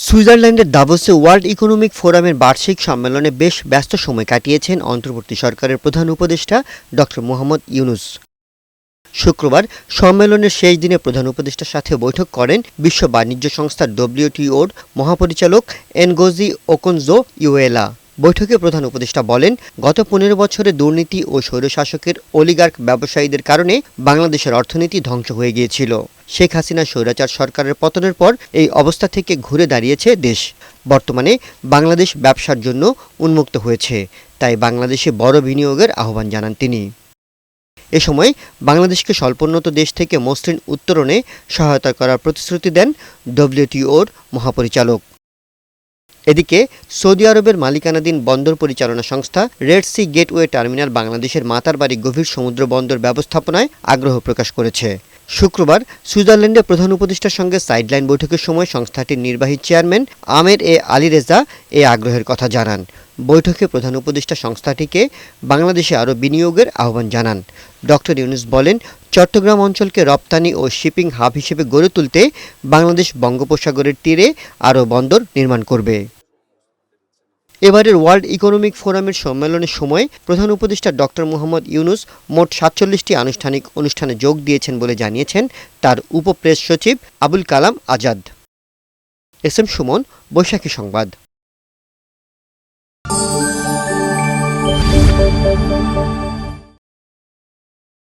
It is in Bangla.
সুইজারল্যান্ডের দাভোসে ওয়ার্ল্ড ইকোনমিক ফোরামের বার্ষিক সম্মেলনে বেশ ব্যস্ত সময় কাটিয়েছেন অন্তর্বর্তী সরকারের প্রধান উপদেষ্টা ড. মোহাম্মদ ইউনূস। শুক্রবার সম্মেলনের শেষ দিনে প্রধান উপদেষ্টার সাথে বৈঠক করেন বিশ্ব বাণিজ্য সংস্থা WTOর মহাপরিচালক এনগোজি ওকনজো-ইওয়েলা। বৈঠকে প্রধান উপদেষ্টা বলেন, গত ১৫ বছরে দুর্নীতি ও স্বৈরশাসকের অলিগার্ক ব্যবসায়ীদের কারণে বাংলাদেশের অর্থনীতি ধ্বংস হয়ে গিয়েছিল। শেখ হাসিনা স্বৈরাচার সরকারের পতনের পর এই অবস্থা থেকে ঘুরে দাঁড়িয়েছে দেশ। বর্তমানে বাংলাদেশ ব্যবসার জন্য উন্মুক্ত হয়েছে, তাই বাংলাদেশে বড় বিনিয়োগের আহ্বান জানান তিনি। এ সময় বাংলাদেশকে স্বল্পোন্নত দেশ থেকে মসৃণ উত্তরণে সহায়তা করার প্রতিশ্রুতি দেন WTOর মহাপরিচালক। এদিকে সৌদি আরবের মালিকানাধীন বন্দর পরিচালনা সংস্থা রেড সি গেটওয়ে টার্মিনাল বাংলাদেশের মাতারবাড়ি গভীর সমুদ্র বন্দর ব্যবস্থাপনায় আগ্রহ প্রকাশ করেছে। শুক্রবার সুইজারল্যান্ডে প্রধান উপদেষ্টার সঙ্গে সাইডলাইন বৈঠকের সময় সংস্থাটির নির্বাহী চেয়ারম্যান আমের আলী রেজা এ আগ্রহের কথা জানান। বৈঠকে প্রধান উপদেষ্টা সংস্থাটিকে বাংলাদেশে আরও বিনিয়োগের আহ্বান জানান। ড. ইউনূস বলেন, চট্টগ্রাম অঞ্চলকে রপ্তানি ও শিপিং হাব হিসেবে গড়ে তুলতে বাংলাদেশ বঙ্গোপসাগরের তীরে আরও বন্দর নির্মাণ করবে। এবারের ওয়ার্ল্ড ইকোনমিক ফোরামের সম্মেলনের সময় প্রধান উপদেষ্টা ড. মোহাম্মদ ইউনূস মোট ৪৭টি আনুষ্ঠানিক অনুষ্ঠানে যোগ দিয়েছেন বলে জানিয়েছেন তার উপপ্রেস সচিব আবুল কালাম আজাদ। এস এম সুমন, বৈশাখী সংবাদ।